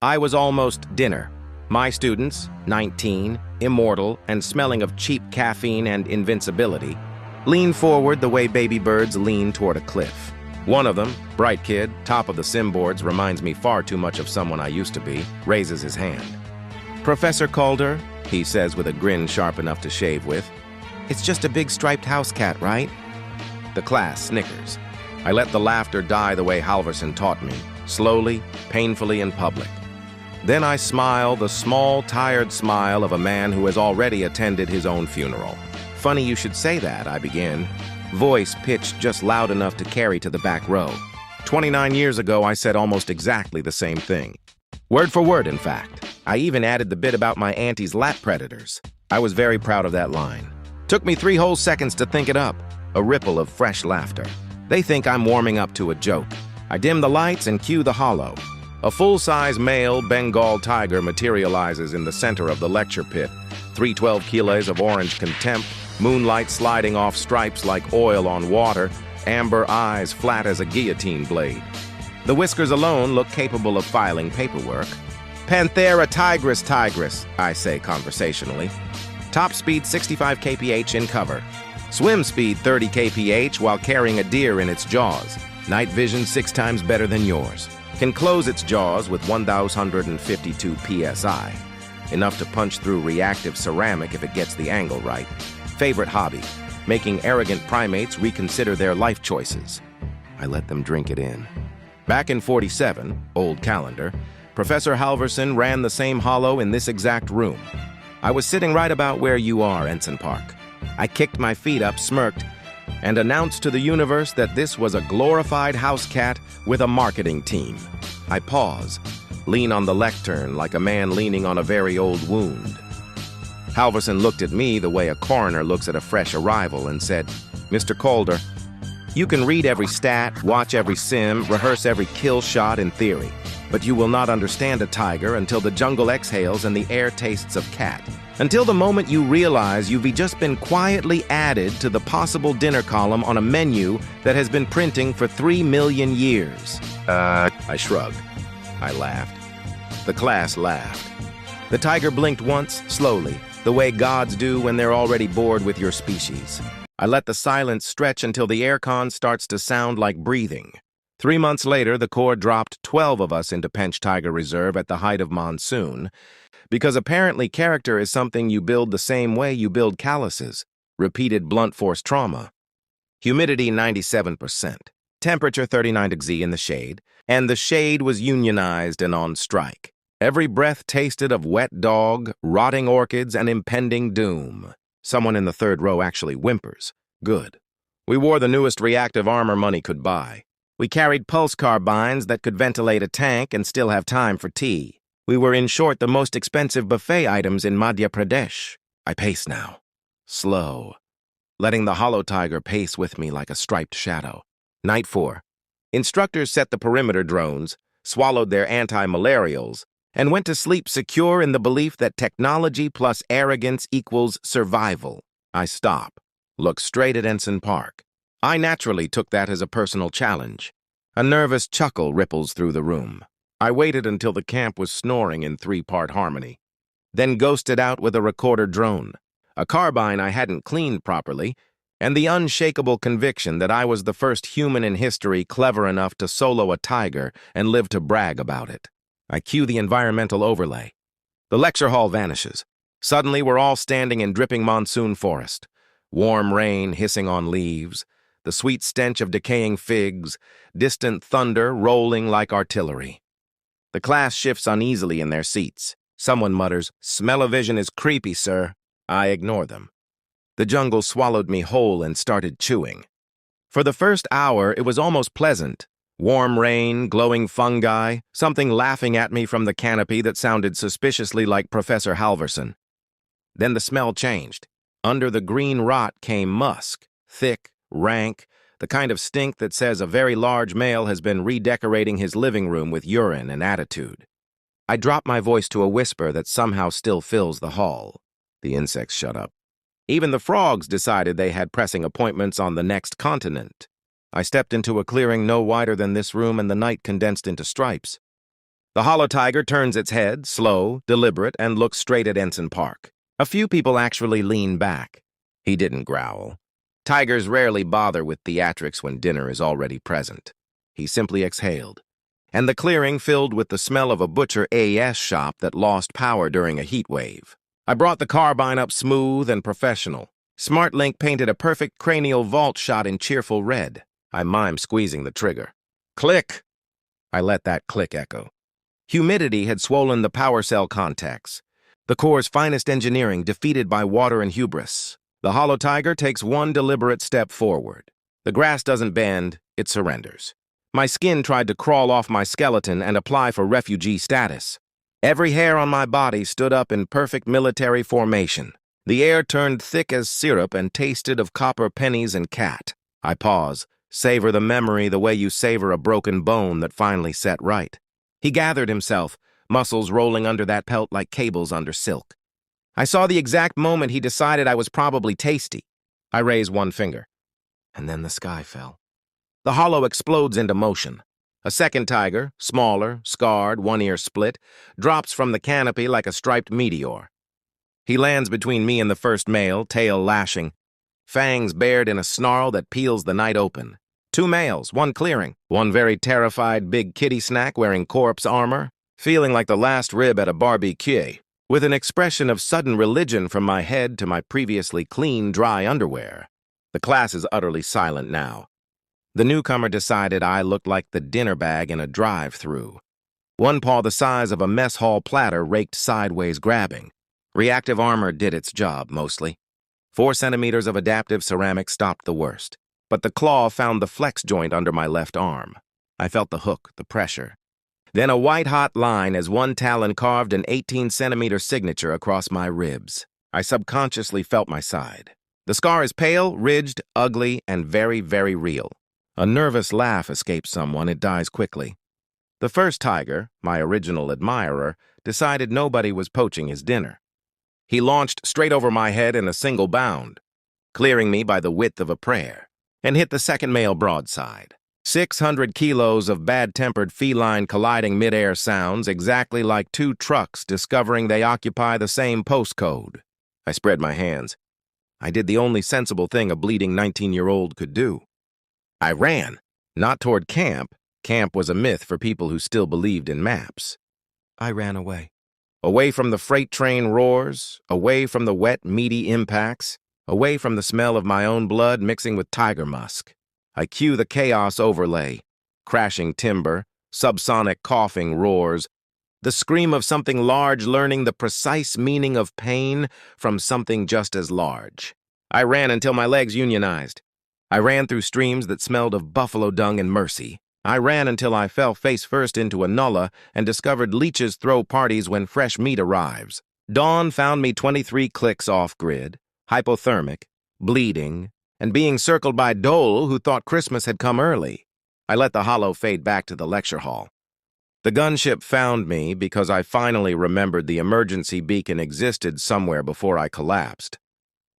I was almost dinner. My students, 19, immortal, and smelling of cheap caffeine and invincibility, leaned forward the way baby birds lean toward a cliff. One of them, bright kid, top of the sim boards, reminds me far too much of someone I used to be, raises his hand. "Professor Calder," he says with a grin sharp enough to shave with, "it's just a big striped house cat, right?" The class snickers. I let the laughter die the way Halverson taught me, slowly, painfully in public. Then I smile the small, tired smile of a man who has already attended his own funeral. "Funny you should say that," I begin, voice pitched just loud enough to carry to the back row. 29 years ago, I said almost exactly the same thing. Word for word, in fact. I even added the bit about my auntie's lap predators. I was very proud of that line. Took me 3 whole seconds to think it up. A ripple of fresh laughter. They think I'm warming up to a joke. I dim the lights and cue the holo. A full-size male Bengal tiger materializes in the center of the lecture pit. 312 kilos of orange contempt, moonlight sliding off stripes like oil on water, amber eyes flat as a guillotine blade. The whiskers alone look capable of filing paperwork. "Panthera tigris, I say conversationally. Top speed 65 kph in cover. Swim speed 30 kph while carrying a deer in its jaws. Night vision 6 times better than yours. Can close its jaws with 1,052 psi. Enough to punch through reactive ceramic if it gets the angle right. Favorite hobby, making arrogant primates reconsider their life choices." I let them drink it in. Back in 47, old calendar, Professor Halverson ran the same holo in this exact room. I was sitting right about where you are, Ensign Park. I kicked my feet up, smirked, and announced to the universe that this was a glorified house cat with a marketing team. I pause, lean on the lectern like a man leaning on a very old wound. Halverson looked at me the way a coroner looks at a fresh arrival and said, "Mr. Calder, you can read every stat, watch every sim, rehearse every kill shot in theory, but you will not understand a tiger until the jungle exhales and the air tastes of cat. Until the moment you realize you've just been quietly added to the possible dinner column on a menu that has been printing for 3 million years. I shrugged. I laughed. The class laughed. The tiger blinked once, slowly, the way gods do when they're already bored with your species. I let the silence stretch until the aircon starts to sound like breathing. 3 months later, the Corps dropped 12 of us into Pench Tiger Reserve at the height of monsoon, because apparently character is something you build the same way you build calluses, repeated blunt force trauma. Humidity 97%, temperature 39 degrees in the shade, and the shade was unionized and on strike. Every breath tasted of wet dog, rotting orchids, and impending doom. Someone in the 3rd row actually whimpers. Good. We wore the newest reactive armor money could buy. We carried pulse carbines that could ventilate a tank and still have time for tea. We were, in short, the most expensive buffet items in Madhya Pradesh. I pace now. Slow. Letting the holo tiger pace with me like a striped shadow. Night 4. Instructors set the perimeter drones, swallowed their anti-malarials, and went to sleep secure in the belief that technology plus arrogance equals survival. I stop. Look straight at Ensign Park. I naturally took that as a personal challenge. A nervous chuckle ripples through the room. I waited until the camp was snoring in 3-part harmony, then ghosted out with a recorder drone, a carbine I hadn't cleaned properly, and the unshakable conviction that I was the first human in history clever enough to solo a tiger and live to brag about it. I cue the environmental overlay. The lecture hall vanishes. Suddenly, we're all standing in dripping monsoon forest. Warm rain hissing on leaves, the sweet stench of decaying figs, distant thunder rolling like artillery. The class shifts uneasily in their seats. Someone mutters, "Smell-o-vision is creepy, sir." I ignore them. The jungle swallowed me whole and started chewing. For the first hour, it was almost pleasant. Warm rain, glowing fungi, something laughing at me from the canopy that sounded suspiciously like Professor Halverson. Then the smell changed. Under the green rot came musk, thick, rank, the kind of stink that says a very large male has been redecorating his living room with urine and attitude. I drop my voice to a whisper that somehow still fills the hall. The insects shut up. Even the frogs decided they had pressing appointments on the next continent. I stepped into a clearing no wider than this room and the night condensed into stripes. The holo tiger turns its head, slow, deliberate, and looks straight at Ensign Park. A few people actually lean back. He didn't growl. Tigers rarely bother with theatrics when dinner is already present. He simply exhaled, and the clearing filled with the smell of a butcher AS shop that lost power during a heat wave. I brought the carbine up smooth and professional. SmartLink painted a perfect cranial vault shot in cheerful red. I mimed squeezing the trigger. Click! I let that click echo. Humidity had swollen the power cell contacts. The Corps' finest engineering defeated by water and hubris. The holo tiger takes one deliberate step forward. The grass doesn't bend, it surrenders. My skin tried to crawl off my skeleton and apply for refugee status. Every hair on my body stood up in perfect military formation. The air turned thick as syrup and tasted of copper pennies and cat. I pause, savor the memory the way you savor a broken bone that finally set right. He gathered himself, muscles rolling under that pelt like cables under silk. I saw the exact moment he decided I was probably tasty. I raised one finger, and then the sky fell. The holo explodes into motion. A second tiger, smaller, scarred, one ear split, drops from the canopy like a striped meteor. He lands between me and the first male, tail lashing, fangs bared in a snarl that peels the night open. Two males, one clearing, one very terrified big kitty snack wearing corpse armor, feeling like the last rib at a barbecue, with an expression of sudden religion from my head to my previously clean, dry underwear. The class is utterly silent now. The newcomer decided I looked like the dinner bag in a drive-thru. One paw the size of a mess hall platter raked sideways grabbing. Reactive armor did its job, mostly. 4 centimeters of adaptive ceramic stopped the worst. But the claw found the flex joint under my left arm. I felt the hook, the pressure. Then a white-hot line as one talon carved an 18-centimeter signature across my ribs. I subconsciously felt my side. The scar is pale, ridged, ugly, and very, very real. A nervous laugh escapes someone, it dies quickly. The first tiger, my original admirer, decided nobody was poaching his dinner. He launched straight over my head in a single bound, clearing me by the width of a prayer, and hit the second male broadside. 600 kilos of bad-tempered feline colliding midair sounds exactly like two trucks discovering they occupy the same postcode. I spread my hands. I did the only sensible thing a bleeding 19-year-old could do. I ran, not toward camp. Camp was a myth for people who still believed in maps. I ran away. Away from the freight train roars, away from the wet, meaty impacts, away from the smell of my own blood mixing with tiger musk. I cue the chaos overlay, crashing timber, subsonic coughing roars, the scream of something large learning the precise meaning of pain from something just as large. I ran until my legs unionized. I ran through streams that smelled of buffalo dung and mercy. I ran until I fell face first into a nullah and discovered leeches throw parties when fresh meat arrives. Dawn found me 23 clicks off-grid, hypothermic, bleeding, and being circled by Dole who thought Christmas had come early. I let the holo fade back to the lecture hall. The gunship found me because I finally remembered the emergency beacon existed somewhere before I collapsed.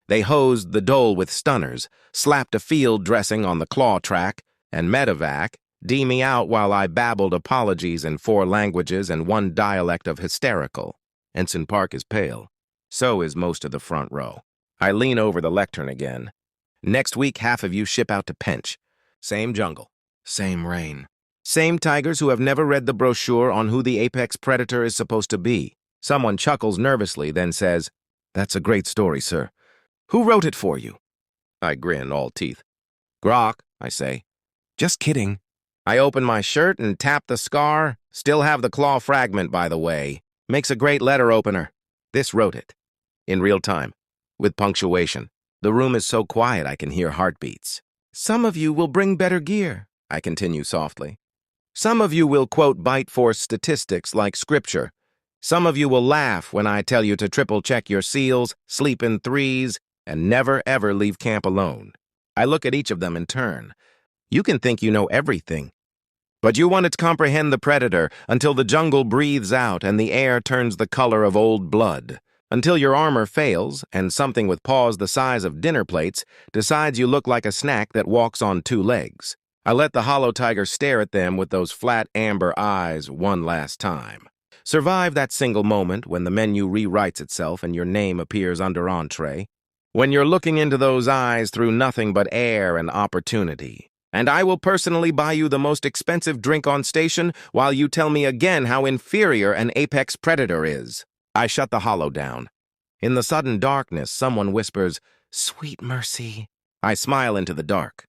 They hosed the Dole with stunners, slapped a field dressing on the claw track, and medevac, D me out while I babbled apologies in 4 languages and 1 dialect of hysterical. Ensign Park is pale. So is most of the front row. I lean over the lectern again. Next week, half of you ship out to Pench. Same jungle, same rain. Same tigers who have never read the brochure on who the apex predator is supposed to be. Someone chuckles nervously, then says, "That's a great story, sir. Who wrote it for you?" I grin, all teeth. "Grok," I say. "Just kidding." I open my shirt and tap the scar. Still have the claw fragment, by the way. Makes a great letter opener. This wrote it. In real time. With punctuation. The room is so quiet I can hear heartbeats. "Some of you will bring better gear," I continue softly. "Some of you will quote bite force statistics like scripture. Some of you will laugh when I tell you to triple-check your seals, sleep in 3s, and never ever leave camp alone." I look at each of them in turn. You can think you know everything, but you want to comprehend the predator until the jungle breathes out and the air turns the color of old blood, until your armor fails and something with paws the size of dinner plates decides you look like a snack that walks on 2 legs. I let the holo tiger stare at them with those flat amber eyes one last time. Survive that single moment when the menu rewrites itself and your name appears under entree. When you're looking into those eyes through nothing but air and opportunity. And I will personally buy you the most expensive drink on station while you tell me again how inferior an apex predator is. I shut the holo down. In the sudden darkness, someone whispers, "Sweet mercy." I smile into the dark.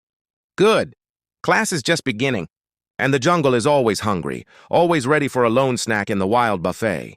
Good. Class is just beginning. And the jungle is always hungry, always ready for a lone snack in the wild buffet.